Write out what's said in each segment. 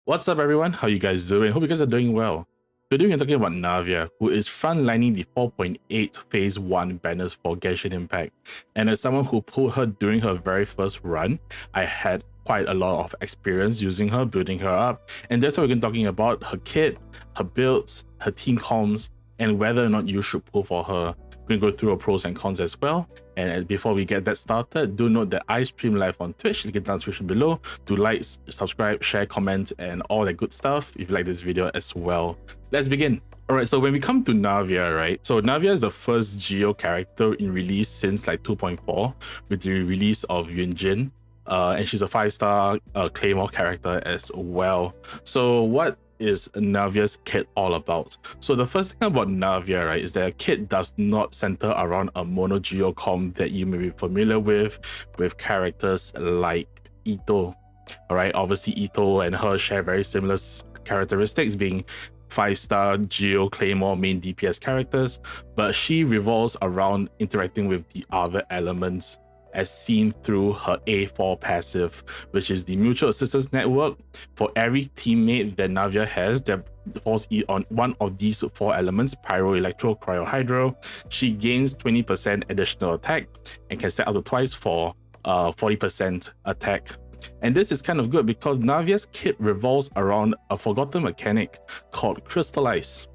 What's up, everyone? How you guys doing? Hope you guys are doing well. Today we're talking about Navia, who is frontlining the 4.8 Phase 1 banners for Genshin Impact. And as someone who pulled her during her very first run, I had quite a lot of experience using her, building her up. And that's what we're going to be talking about: her kit, her builds, her team comms, and whether or not you should pull for her. We're going to go through her pros and cons as well. And before we get that started, do note that I stream live on Twitch. Link in the description below. Do like, subscribe, share, comment, and all that good stuff if you like this video as well. Let's begin. Alright, so when we come to Navia, right? So Navia is the first Geo character in release since like 2.4 with the release of Yunjin. And she's a 5-star claymore character as well. So what is Navia's kit all about? So the first thing about Navia, right, is that a kit does not center around a mono geo comp that you may be familiar with characters like Ito. All right, obviously Ito and her share very similar characteristics, being 5-star Geo Claymore main DPS characters, but she revolves around interacting with the other elements as seen through her A4 passive, which is the Mutual Assistance Network. For every teammate that Navia has that falls on one of these 4 elements, Pyro, Electro, Cryo, Hydro, she gains 20% additional attack and can set up to twice for 40% attack. And this is kind of good because Navia's kit revolves around a forgotten mechanic called Crystallize.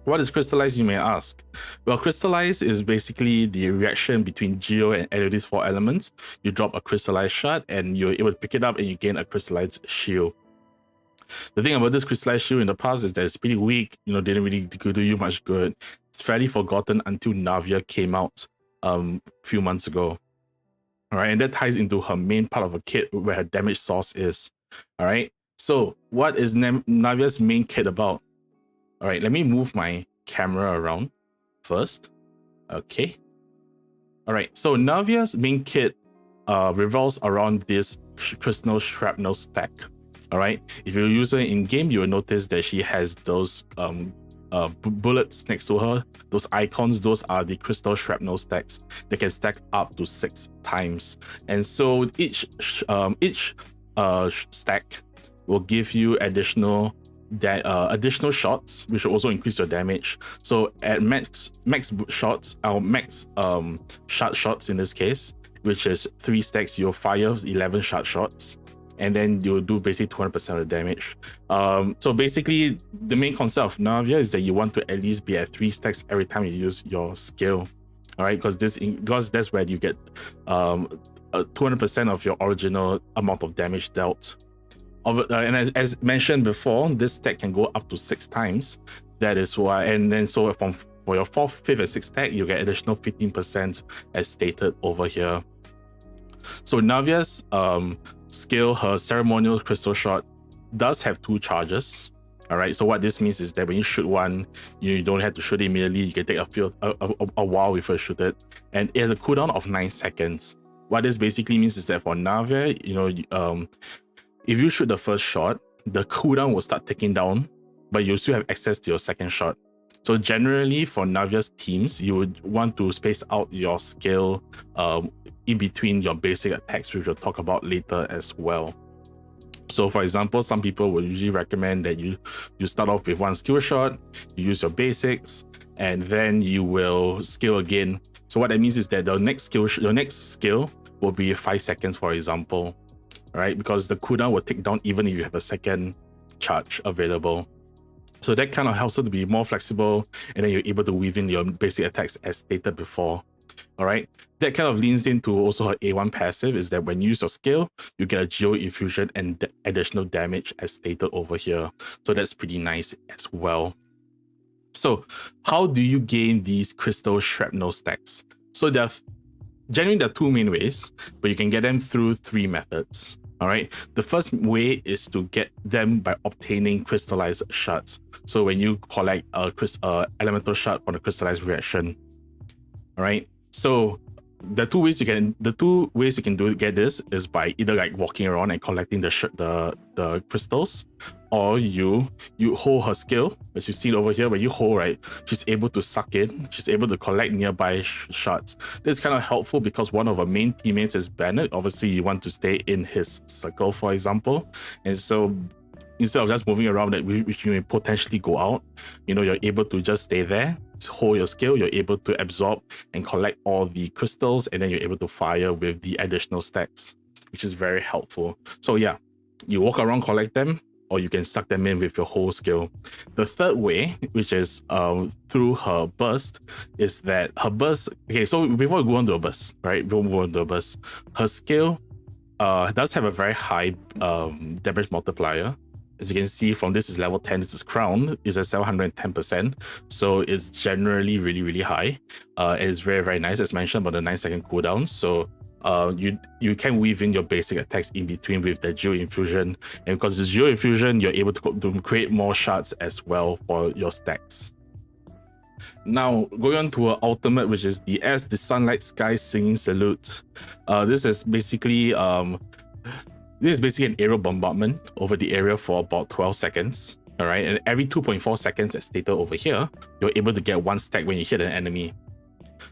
What is Crystallize, you may ask? Well, Crystallize is basically the reaction between Geo and any of these 4 elements. You drop a Crystallized shard and you're able to pick it up and you gain a Crystallized shield. The thing about this Crystallized shield in the past is that it's pretty weak, didn't really do you much good. It's fairly forgotten until Navia came out a few months ago. All right, and that ties into her main part of her kit where her damage source is. All right, so what is Navia's main kit about? All right, let me move my camera around first. Okay. All right, so Navia's main kit revolves around this crystal shrapnel stack. All right, if you use her in game, you will notice that she has those bullets next to her. Those icons, those are the crystal shrapnel stacks. They can stack up to 6 times, and so each stack will give you additional shots, which will also increase your damage. So at max shots, or max shard shots in this case, which is 3 stacks, you'll fire 11 shard shots, and then you'll do basically 200% of the damage. So basically, the main concept of Navia is that you want to at least be at 3 stacks every time you use your skill. All right, because that's where you get 200% of your original amount of damage dealt. And as mentioned before, this stack can go up to 6 times. That is why, and then so for your 4th, 5th, and 6th stack, you get additional 15% as stated over here. So Navia's skill, her ceremonial crystal shot, does have 2 charges. All right, so what this means is that when you shoot one, you don't have to shoot it immediately. You can take a while before you shoot it, and it has a cooldown of 9 seconds. What this basically means is that for Navia, if you shoot the first shot, the cooldown will start ticking down, but you still have access to your second shot. So generally for Navia's teams, you would want to space out your skill in between your basic attacks, which we'll talk about later as well. So for example, some people will usually recommend that you start off with 1 skill shot, you use your basics, and then you will skill again. So what that means is that your next skill will be 5 seconds, for example. Right, because the cooldown will tick down even if you have a second charge available. So that kind of helps you to be more flexible, and then you're able to weave in your basic attacks as stated before. All right, that kind of leans into also her A1 passive, is that when you use your skill, you get a Geo Infusion and additional damage as stated over here. So that's pretty nice as well. So how do you gain these crystal shrapnel stacks? So generally, there are 2 main ways, but you can get them through 3 methods. All right. The first way is to get them by obtaining crystallized shards. So when you collect a elemental shard from the crystallized reaction. All right. So the two ways you can get this is by either like walking around and collecting the crystals, or you hold her skill, as you see over here. When you hold, right, she's able to suck in, she's able to collect nearby shards. This is kind of helpful because one of our main teammates is Bennett. Obviously you want to stay in his circle, for example, and so instead of just moving around, that which you may potentially go out, you know, you're able to just stay there, hold your skill, you're able to absorb and collect all the crystals, and then you're able to fire with the additional stacks, which is very helpful. So yeah, you walk around, collect them, or you can suck them in with your whole skill. The third way, which is through her burst, is that her burst, okay, so before we go on to a burst, right, we'll move on to a burst, her skill does have a very high damage multiplier. As you can see from this is level 10, this is crown, is at 710%. So it's generally really high. And it's very nice, as mentioned, about the 9-second cooldown. So you can weave in your basic attacks in between with the Geo Infusion. And because it's Geo Infusion, you're able to create more shards as well for your stacks. Now, going on to our ultimate, which is the Sunlight Sky Singing Salute. This is basically an aerial bombardment over the area for about 12 seconds. All right, and every 2.4 seconds, as stated over here, you're able to get 1 stack when you hit an enemy.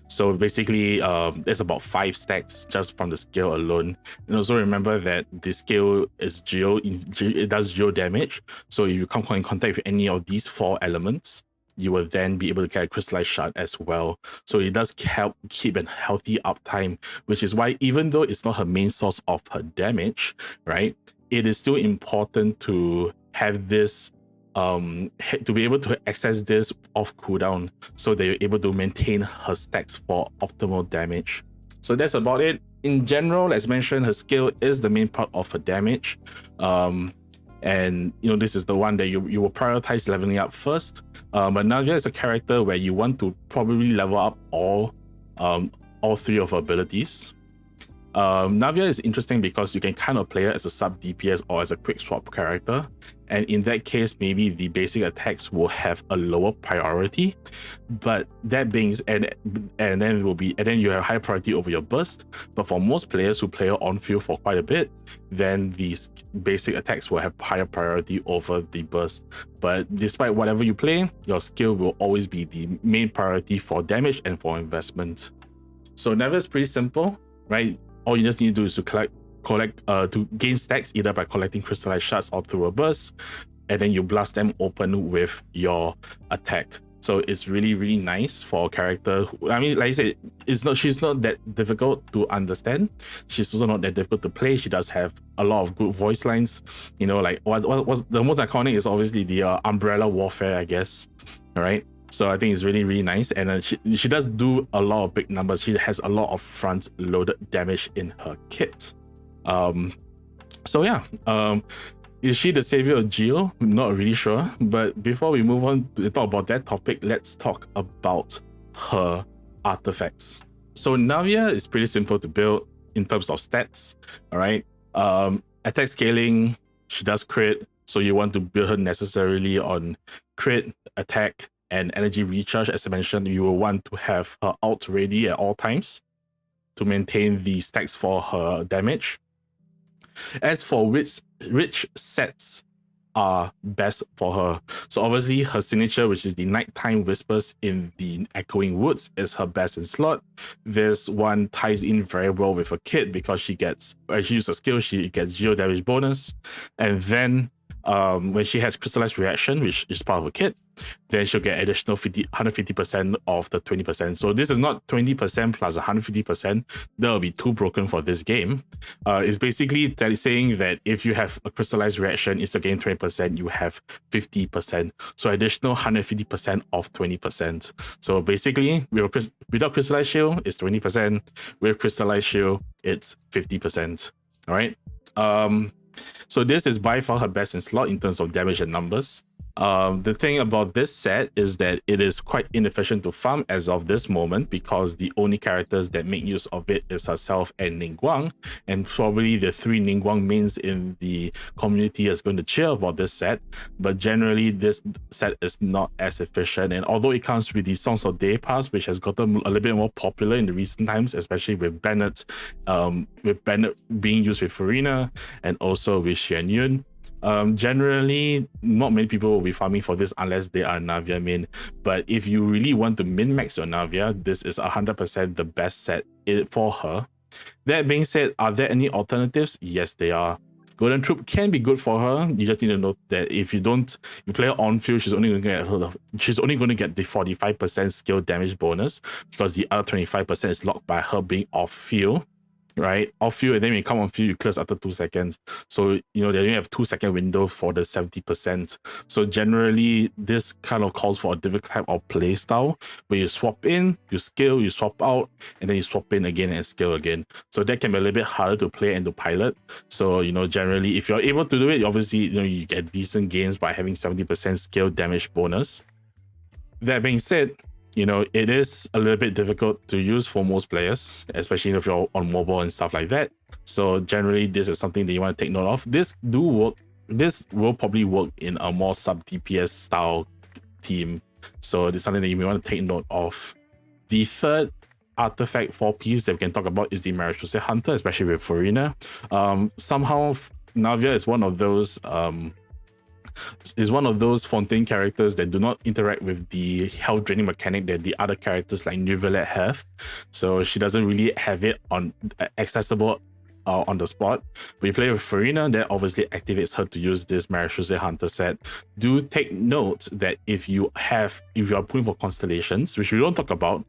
So basically, there's about 5 stacks just from the skill alone. And also remember that the skill is it does geo damage. So if you come in contact with any of these 4 elements, you will then be able to get a crystallized shard as well. So it does help keep a healthy uptime, which is why even though it's not her main source of her damage, right, it is still important to have this, to be able to access this off cooldown so that you're able to maintain her stacks for optimal damage. So that's about it. In general, as mentioned, her skill is the main part of her damage. And you know, this is the one that you will prioritize leveling up first. But Navia is a character where you want to probably level up all 3 of her abilities. Navia is interesting because you can kind of play her as a sub DPS or as a quick swap character, and in that case maybe the basic attacks will have a lower priority, but that being and then you have high priority over your burst. But for most players who play her on field for quite a bit, then these basic attacks will have higher priority over the burst. But despite whatever you play, your skill will always be the main priority for damage and for investment. So Navia is pretty simple, right? All you just need to do is to to gain stacks either by collecting crystallized shards or through a burst, and then you blast them open with your attack. So it's really nice for a character who, I mean, like I said, she's not that difficult to understand. She's also not that difficult to play. She does have a lot of good voice lines. You know, like what's the most iconic is obviously the umbrella warfare, I guess. All right. So I think it's really nice, and she does do a lot of big numbers. She has a lot of front loaded damage in her kit. So yeah, is she the savior of Geo? Not really sure. But before we move on to talk about that topic, let's talk about her artifacts. So Navia is pretty simple to build in terms of stats. All right, attack scaling, she does crit, so you want to build her necessarily on crit, attack, and energy recharge. As I mentioned, you will want to have her ult ready at all times to maintain the stacks for her damage. As for which sets are best for her, so obviously her signature, which is the Nighttime Whispers in the Echoing Woods, is her best in slot. This one ties in very well with her kit because she uses a skill, she gets 0 damage bonus, and then when she has Crystallized Reaction, which is part of her kit, then she'll get additional 150% of the 20%. So this is not 20% plus 150%. That will be too broken for this game. It's basically saying that if you have a Crystallized Reaction, instead of getting 20%, you have 50%. So additional 150% of 20%. So basically, without Crystallized Shield, it's 20%. With Crystallized Shield, it's 50%. All right. So this is by far her best in slot in terms of damage and numbers. The thing about this set is that it is quite inefficient to farm as of this moment because the only characters that make use of it is herself and Ningguang, and probably the 3 Ningguang mains in the community is going to cheer about this set. But generally, this set is not as efficient, and although it comes with the Songs of Day pass, which has gotten a little bit more popular in the recent times, especially with Bennett being used with Farina and also with Xuan Yun. Generally, not many people will be farming for this unless they are Navia main. But if you really want to min-max your Navia, this is 100% the best set for her. That being said, are there any alternatives? Yes, they are. Golden Troop can be good for her. You just need to note that if you play her on field, she's only going to get the 45% skill damage bonus, because the other 25% is locked by her being off field. Right, off field, and then when you come on field, you clear after 2 seconds. So they only have 2-second window for the 70%. So generally, this kind of calls for a different type of play style where you swap in, you skill, you swap out, and then you swap in again and skill again. So that can be a little bit harder to play and to pilot. So generally, if you're able to do it, obviously you get decent gains by having 70% skill damage bonus. That being said, it is a little bit difficult to use for most players, especially if you're on mobile and stuff like that. So generally, this is something that you want to take note of. This will probably work in a more sub DPS style team. So this is something that you may want to take note of. The third artifact 4-piece that we can talk about is the Marechaussee Hunter, especially with Furina. Somehow Navia is one of those fontaine characters that do not interact with the health draining mechanic that the other characters like Navia have. So she doesn't really have it on accessible on the spot. When you play with Furina, that obviously activates her to use this Marechaussee Hunter set. Do take note that if you are pulling for constellations, which we won't talk about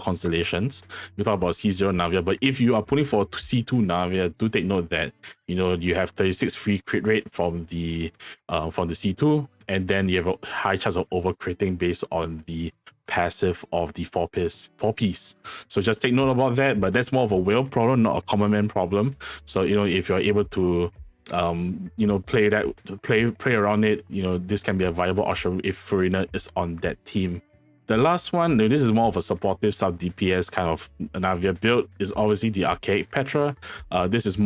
constellations, we talk about C0 Navia, but if you are pulling for C2 Navia, do take note that you have 36 free crit rate from the C2, and then you have a high chance of over critting based on the passive of the 4-piece. So just take note about that, but that's more of a whale problem, not a common man problem. So if you're able to play around it, this can be a viable option if Furina is on that team. The last one, this is more of a supportive sub DPS kind of Navia build, is obviously the Archaic Petra. This is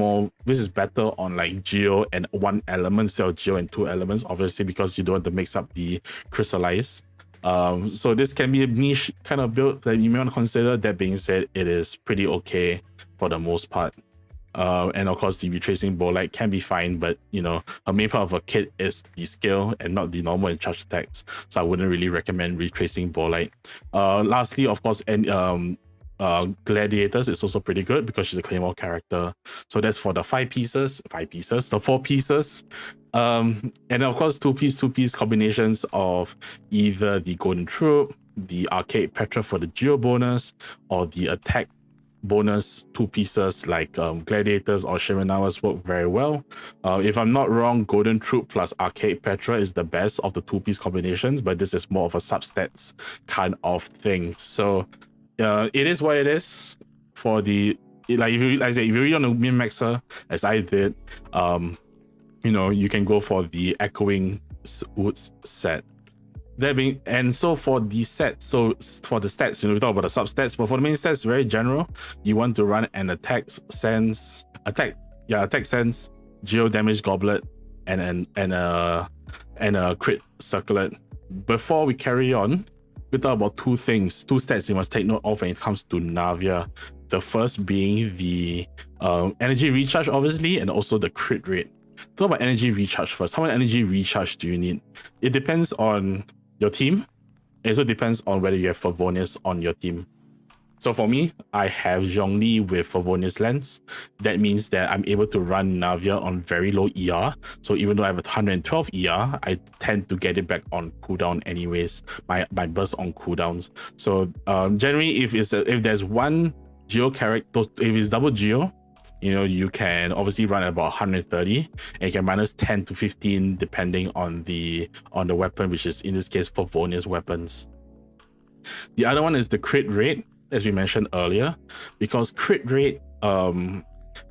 better on like Geo and 1 element instead of Geo and 2 elements, obviously, because you don't want to mix up the crystallize. So this can be a niche kind of build that you may want to consider. That being said, it is pretty okay for the most part. And of course, the retracing Bolite can be fine, but a main part of a kit is the skill and not the normal and charge attacks. So I wouldn't really recommend retracing Bolite. Lastly, of course, Gladiators is also pretty good because she's a claymore character. So that's for the 4 pieces. And of course, 2-piece combinations of either the Golden Troop, the Archaic Petra for the Geo bonus, or the attack bonus 2 pieces like Gladiators or Shimenawas work very well. If I'm not wrong, Golden Troop plus Archaic Petra is the best of the 2-piece combinations, but this is more of a substats kind of thing. So it is what it is. For the if you really want to min-max her, as I did, you can go for the Echoing Woods set. So for the set, so for the stats, we talk about the substats, but for the main stats, very general. You want to run an attack sense, geo damage goblet, and a crit circlet. Before we carry on, we talk about 2 stats you must take note of when it comes to Navia. The first being the energy recharge, obviously, and also the crit rate. Talk about energy recharge first. How much energy recharge do you need? It depends on your team. It also depends on whether you have Favonius on your team. So for me, I have Zhongli with Favonius Lens. That means that I'm able to run Navia on very low ER. So even though I have 112 ER, I tend to get it back on cooldown anyways, my burst on cooldowns. So generally, if there's one Geo character, if it's double Geo, you can obviously run at about 130, and you can minus 10 to 15 depending on the weapon, which is in this case Favonius weapons. The other one is the crit rate, as we mentioned earlier, because crit rate,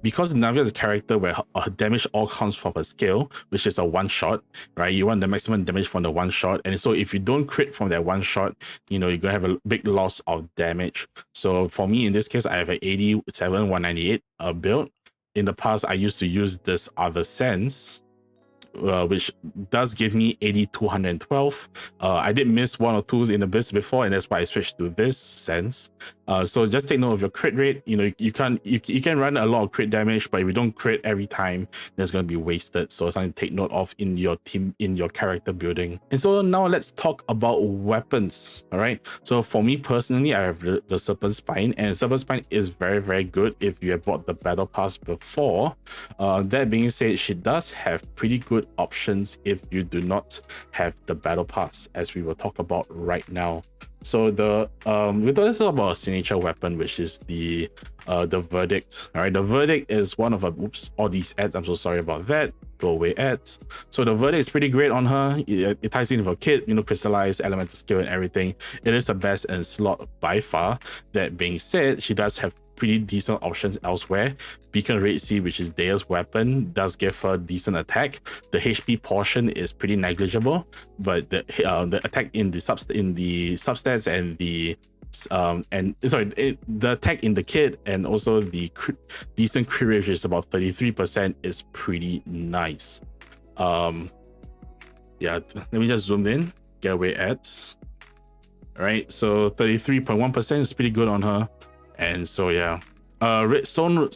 because Navia is a character where her damage all comes from her skill, which is a 1-shot, right? You want the maximum damage from the 1-shot, and so if you don't crit from that 1-shot, you're gonna have a big loss of damage. So for me, in this case, I have an 87 198 build. In the past, I used to use this other sense, which does give me 8212. I did miss 1 or 2 in the build before, and that's why I switched to this sense. So just take note of your crit rate. You know, you can run a lot of crit damage, but if you don't crit every time, that's going to be wasted. So something to take note of in your team, in your character building. And so now let's talk about weapons. All right. So for me personally, I have the Serpent Spine, and Serpent Spine is very, very good if you have bought the battle pass before. That being said, she does have pretty good options if you do not have the battle pass, as we will talk about right now. So we're talking about a signature weapon, which is the Verdict. All right, the Verdict is one of a all these ads. I'm so sorry about that. Go away ads. So the Verdict is pretty great on her. It ties in with her kit, you know, crystallized, elemental skill, and everything. It is the best in slot by far. That being said, she does have pretty decent options elsewhere. Beacon Red Sea, which is Daya's weapon, does give her decent attack. The HP portion is pretty negligible, but the attack in the substats and the the attack in the kit and also the decent crit rate, which is about 33%, is pretty nice. Yeah, let me just zoom in, get away ads. All right, so 33.1% is pretty good on her. And so yeah, Red Horn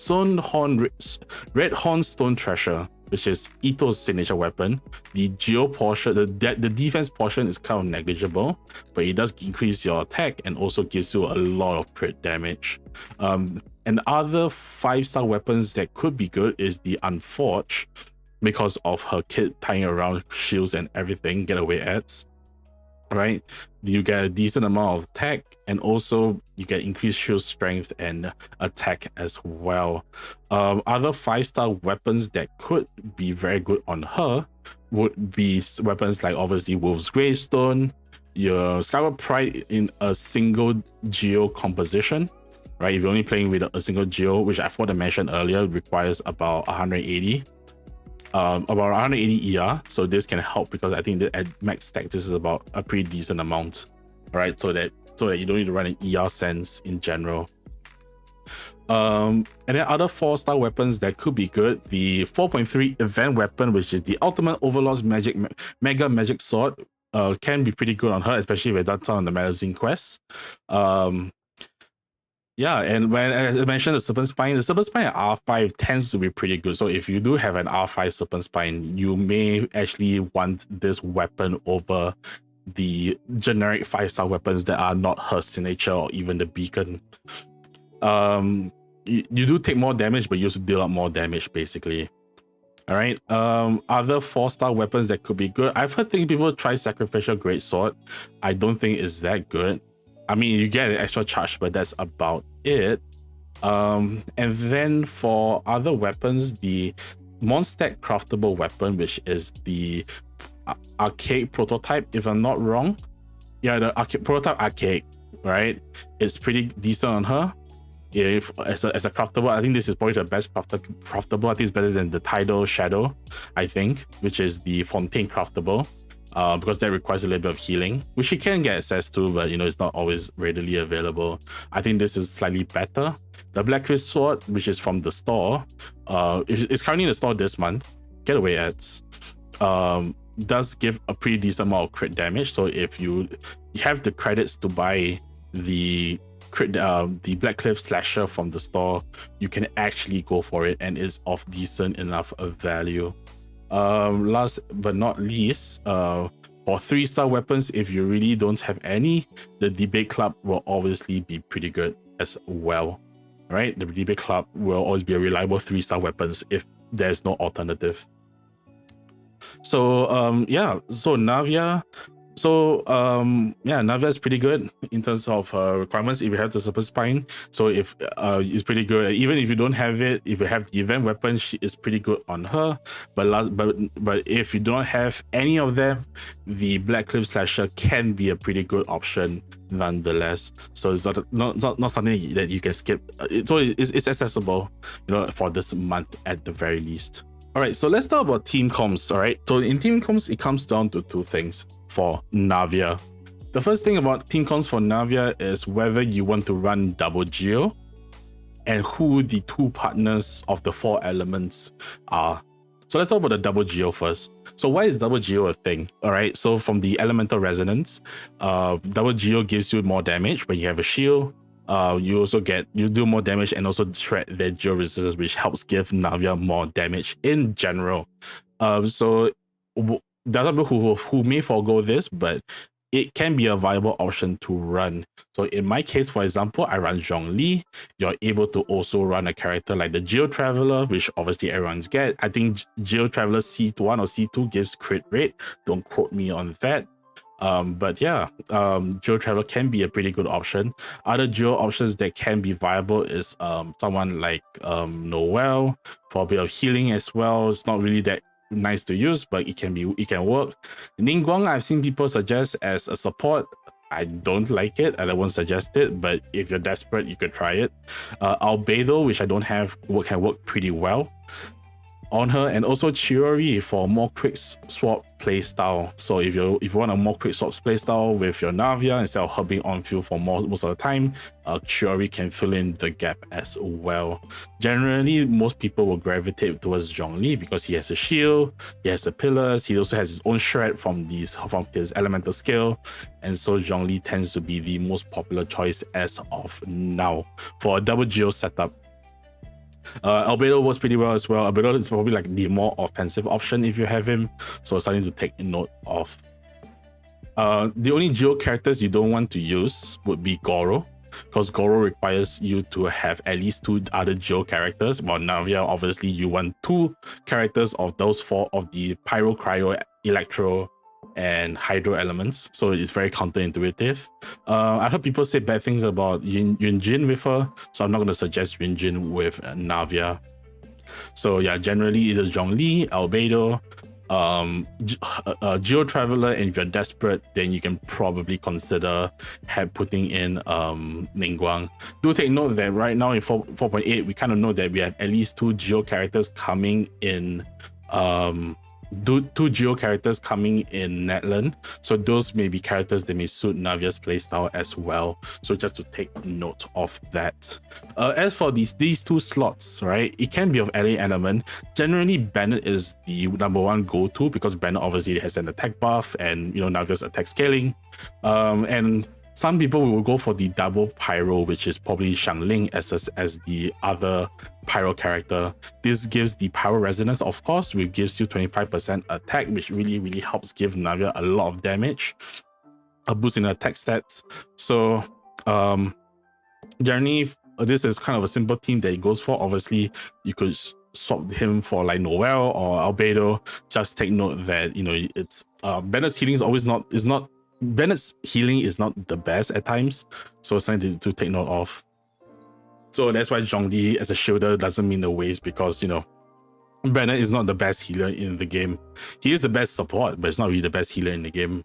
Stone Thresher, which is Ito's signature weapon. The geo portion, the defense portion is kind of negligible, but it does increase your attack and also gives you a lot of crit damage. And other 5-star weapons that could be good is the Unforged, because of her kit tying around shields and everything, getaway ads. Right, you get a decent amount of attack, and also you get increased shield strength and attack as well. Other 5-star weapons that could be very good on her would be weapons like obviously Wolf's Gravestone, your Skyward Pride in a single geo composition. Right, if you're only playing with a single geo, which I forgot to mention earlier, requires about 180. About 180 ER, so this can help because I think that at max stack this is about a pretty decent amount. All right, so that you don't need to run an ER sense in general. And then other 4-star weapons that could be good, the 4.3 event weapon, which is the Ultimate Overlord's Mega Magic Sword, can be pretty good on her, especially if that's on the magazine quest. Yeah, and when, as I mentioned, the Serpent Spine at R5 tends to be pretty good. So if you do have an R5 Serpent Spine, you may actually want this weapon over the generic 5-star weapons that are not her signature or even the Beacon. You do take more damage, but you also deal out more damage, basically. All right. Other 4-star weapons that could be good. I've heard people try Sacrificial Greatsword. I don't think it's that good. I mean, you get an extra charge, but that's about it. And then for other weapons, the Mondstack craftable weapon, which is the archaic prototype, if I'm not wrong. Yeah, the prototype archaic, right? It's pretty decent on her. If as a craftable, I think this is probably the best craftable. I think it's better than the Tidal Shadow, I think, which is the Fontaine craftable. Because that requires a little bit of healing, which you can get access to, but you know, it's not always readily available. I think this is slightly better. The Blackcliff Sword, which is from the store, it's currently in the store this month. Getaway ads. Does give a pretty decent amount of crit damage. So if you have the credits to buy the Blackcliff Slasher from the store, you can actually go for it, and it's of decent enough of value. Last but not least, for 3-star weapons, if you really don't have any, the Debate Club will obviously be pretty good as well. Right, the Debate Club will always be a reliable 3-star weapons if there's no alternative. So yeah, so Navia. So yeah, Navia is pretty good in terms of requirements. If you have the Serpent Spine, so if it's pretty good. Even if you don't have it, if you have the event weapon, she is pretty good on her. But if you don't have any of them, the Blackcliff Slasher can be a pretty good option nonetheless. So it's not something that you can skip. It's accessible, you know, for this month at the very least. All right, so let's talk about team comms. All right, so in team comms, it comes down to 2 things for Navia. The first thing about team comms for Navia is whether you want to run double geo and who the 2 partners of the 4 elements are. So let's talk about the double geo first. So why is double geo a thing? All right, so from the elemental resonance, double geo gives you more damage when you have a shield. you do more damage and also shred their geo resistance, which helps give Navia more damage in general. So there are people who may forego this, but it can be a viable option to run. So in my case, for example, I run Zhongli. You're able to also run a character like the Geo Traveler, which obviously everyone's get. I think Geo Traveler C1 or C2 gives crit rate. Don't quote me on that. But yeah, Geo Traveler can be a pretty good option. Other Geo options that can be viable is someone like Noel for a bit of healing as well. It's not really that nice to use, but it can work. Ningguang, I've seen people suggest as a support. I don't like it and I won't suggest it, but if you're desperate, you could try it. Albedo, which I don't have, can work pretty well on her, and also Chiori for more quick swap playstyle. So if you want a more quick swap playstyle with your Navia instead of her being on field for most of the time, Chiori can fill in the gap as well. Generally, most people will gravitate towards Zhongli because he has a shield, he has the pillars, he also has his own shred from his elemental skill, and so Zhongli tends to be the most popular choice as of now for a double geo setup. Albedo works pretty well as well. Albedo is probably like the more offensive option if you have him, so something to take note of. The only geo characters you don't want to use would be Goro, because Goro requires you to have at least 2 other geo characters, while Navia, obviously you want 2 characters of those 4 of the Pyro, Cryo, Electro, and Hydro elements, so it's very counterintuitive. I heard people say bad things about Yunjin with her, so I'm not going to suggest Yunjin with Navia. So yeah, generally either Zhongli, Albedo, Geo Traveler, and if you're desperate, then you can probably consider putting in Ningguang. Do take note that right now in 4.8, we kind of know that we have at least 2 Geo characters coming in. Two Geo characters coming in Netland, so those may be characters that may suit Navia's playstyle as well, so just to take note of that. As for these 2 slots, right, it can be of any element. Generally, Bennett is the #1 go-to because Bennett obviously has an attack buff and, you know, Navia's attack scaling, and some people will go for the double Pyro, which is probably Xiangling as the other Pyro character. This gives the Pyro Resonance, of course, which gives you 25% attack, which really helps give Navia a lot of damage, a boost in attack stats. So generally, this is kind of a simple team that he goes for. Obviously, you could swap him for like Noel or Albedo. Just take note that, you know, it's Bennett's healing is not Bennett's healing is not the best at times, so it's something to take note of. So that's why Zhongli as a shielder doesn't mean the waste, because, you know, Bennett is not the best healer in the game. He is the best support, but it's not really the best healer in the game.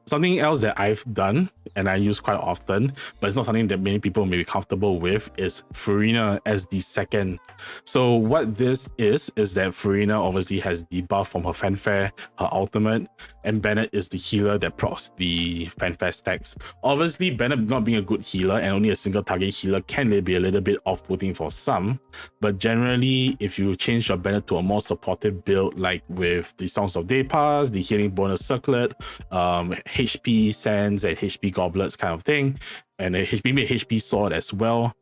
Something else that I've done and I use quite often, but it's not something that many people may be comfortable with, is Furina as the second. So what this is that Furina obviously has the buff from her fanfare, her ultimate, and Bennett is the healer that procs the fanfare stacks. Obviously, Bennett not being a good healer and only a single target healer can be a little bit off-putting for some, but generally, if you change your Bennett to a more supportive build, like with the Songs of Day Pass, the healing bonus circlet, HP sands and HP goblets kind of thing, and a HP sword as well,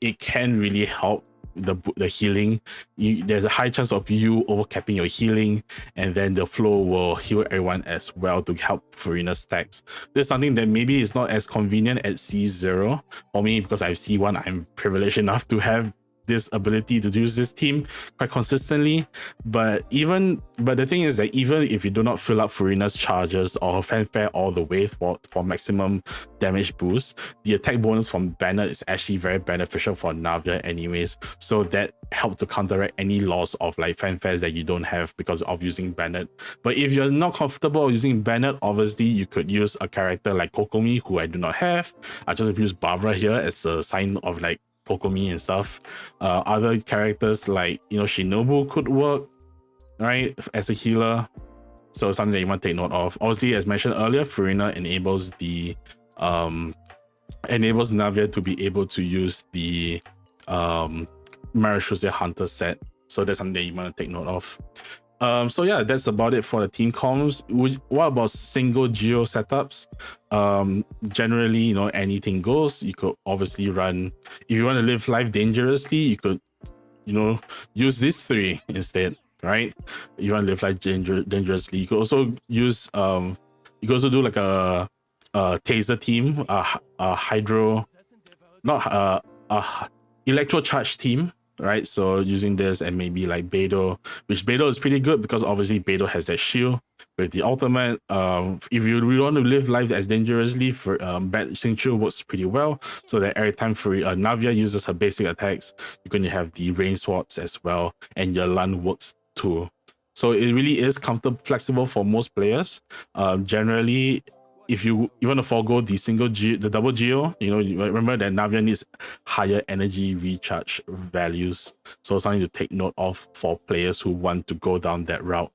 it can really help the healing. There's a high chance of you overcapping your healing, and then the flow will heal everyone as well to help Furina stacks. This is something that maybe is not as convenient at C0 for me, because I have C1. I'm privileged enough to have this ability to use this team quite consistently, but the thing is that even if you do not fill up Furina's charges or her fanfare all the way for maximum damage boost, the attack bonus from Bennett is actually very beneficial for Navia anyways, so that helps to counteract any loss of like fanfares that you don't have because of using Bennett. But if you're not comfortable using Bennett, obviously you could use a character like Kokomi, who I do not have. I just use Barbara here as a sign of like Kokomi and stuff. Other characters like, you know, Shinobu could work, right, as a healer, so something that you want to take note of. Obviously, as mentioned earlier, Furina enables Navia to be able to use the Marishuse Hunter set, so that's something that you want to take note of. So yeah, that's about it for the team comms. What about single geo setups? Generally, you know, anything goes. You could obviously run, if you want to live life dangerously, you could, you know, use these three instead, right? You want to live life dangerously. You could also use you could also do like a taser team, a hydro, not electro charge team, right? So using this and maybe like Beidou, which Beidou is pretty good because obviously Beidou has that shield with the ultimate. If you really want to live life as dangerously, for Bad Xingqiu works pretty well. So that every time for Navia uses her basic attacks, you're going to have the rain swords as well, and your Lan works too. So it really is comfortable, flexible for most players. Generally, if you want to forego the double geo, you know, remember that Navia needs higher energy recharge values. So something to take note of for players who want to go down that route.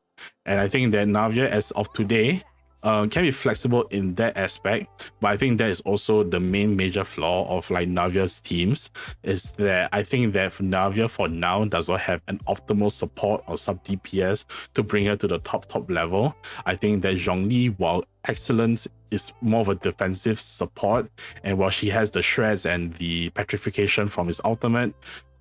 And I think that Navia, as of today, can be flexible in that aspect, but I think that is also the main major flaw of like Navia's teams, is that I think that Navia for now does not have an optimal support or sub DPS to bring her to the top level. I think that Zhongli, while excellent, is more of a defensive support, and while she has the shreds and the petrification from his ultimate,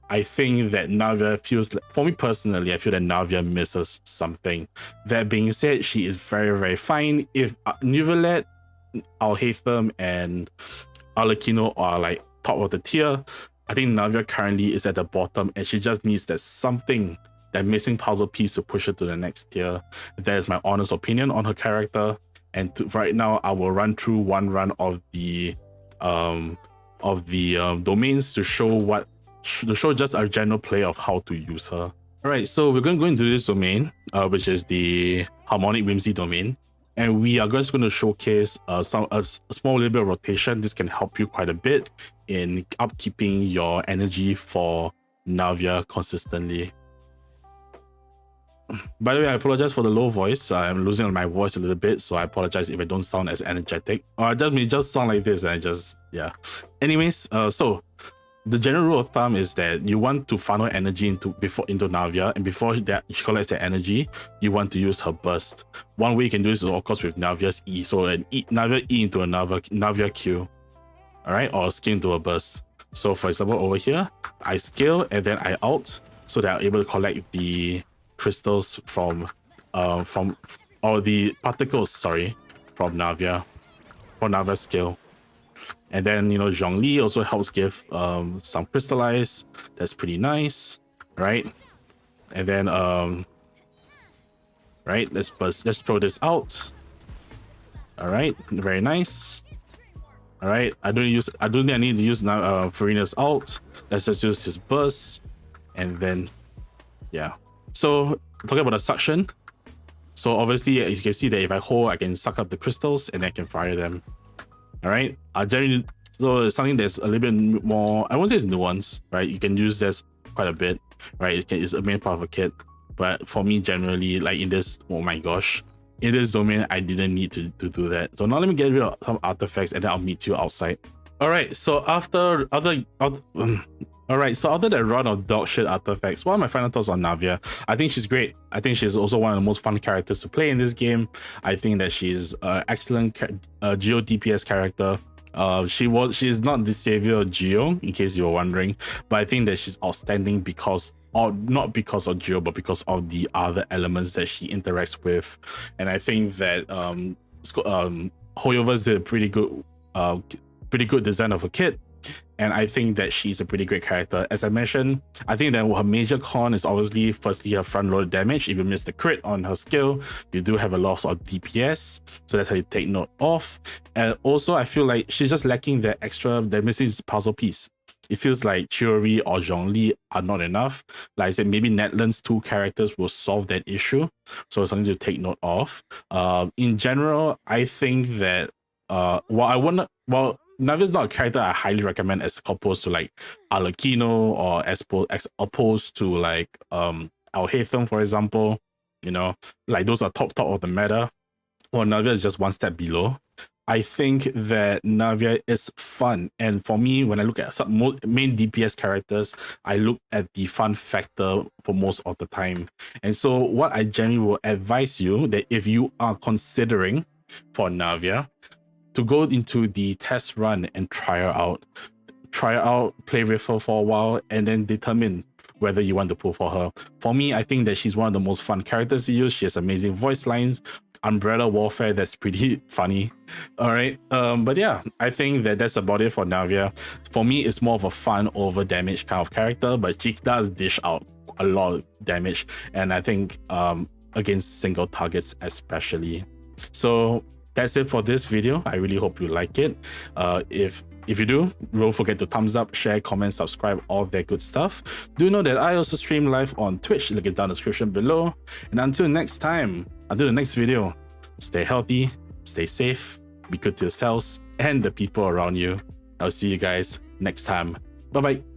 I think that Navia feels, for me personally, I feel that Navia misses something. That being said, she is very, very fine. If Nuvelet, Alhaitham, and Arlecchino are like top of the tier, I think Navia currently is at the bottom, and she just needs that something, that missing puzzle piece to push her to the next tier. That is my honest opinion on her character. And right now, I will run through one run of the domains to show just a general play of how to use her. All right, so we're going to go into this domain, which is the Harmonic Whimsy domain, and we are just going to showcase a small little bit of rotation. This can help you quite a bit in upkeeping your energy for Navia consistently. By the way, I apologize for the low voice. I'm losing my voice a little bit, so I apologize if I don't sound as energetic. Or that may just sound like this, and I just, yeah. Anyways, so the general rule of thumb is that you want to funnel energy into Navia, and before that she collects the energy, you want to use her burst. One way you can do this is of course with Navia's E. So Navia E into a Navia Q, all right, or skill into a burst. So for example, over here, I skill and then I alt, so that I'm able to collect the crystals from the particles, sorry, from Navia, for Navia's skill. And then, you know, Zhongli also helps give some crystallize. That's pretty nice, right? And then right, let's throw this out. All right, very nice. All right, I don't think I need to use now Farina's ult. Let's just use his burst, and then yeah. So talking about the suction, so obviously you can see that if I hold, I can suck up the crystals and I can fire them. All right, so it's something that's a little bit more, I won't say it's nuanced, right? You can use this quite a bit, right? It's a main part of a kit, but for me generally, like in this, oh my gosh, in this domain, I didn't need to do that. So now let me get rid of some artifacts and then I'll meet you outside. All right, so after that run of dog shit artifacts, what are my final thoughts on Navia? I think she's great. I think she's also one of the most fun characters to play in this game. I think that she's an excellent Geo DPS character. She is not the savior of Geo, in case you were wondering, but I think that she's outstanding not because of Geo, but because of the other elements that she interacts with. And I think that Hoyover's did a pretty good design of a kit, and I think that she's a pretty great character. As I mentioned, I think that her major con is obviously firstly her front loaded damage. If you miss the crit on her skill, you do have a loss of DPS, so that's how you take note of. And also I feel like she's just lacking that missing puzzle piece. It feels like Chiori or Zhongli are not enough. Like I said, maybe Netland's two characters will solve that issue, so it's something to take note of. In general, I think that while Navia's not a character I highly recommend as opposed to like Arlecchino, or as opposed to like Alhaitham, for example. You know, like those are top of the meta. Well, Navia is just one step below. I think that Navia is fun. And for me, when I look at some main DPS characters, I look at the fun factor for most of the time. And so what I generally will advise you that if you are considering for Navia, to go into the test run and try her out. Try her out, play with her for a while, and then determine whether you want to pull for her. For me, I think that she's one of the most fun characters to use. She has amazing voice lines, umbrella warfare that's pretty funny. All right, but yeah, I think that that's about it for Navia. For me, it's more of a fun over damage kind of character, but she does dish out a lot of damage, and I think against single targets especially. So that's it for this video. I really hope you like it. If you do, don't forget to thumbs up, share, comment, subscribe, all that good stuff. Do know that I also stream live on Twitch, link is down in the description below. And until next time, until the next video, stay healthy, stay safe, be good to yourselves and the people around you. I'll see you guys next time. Bye-bye.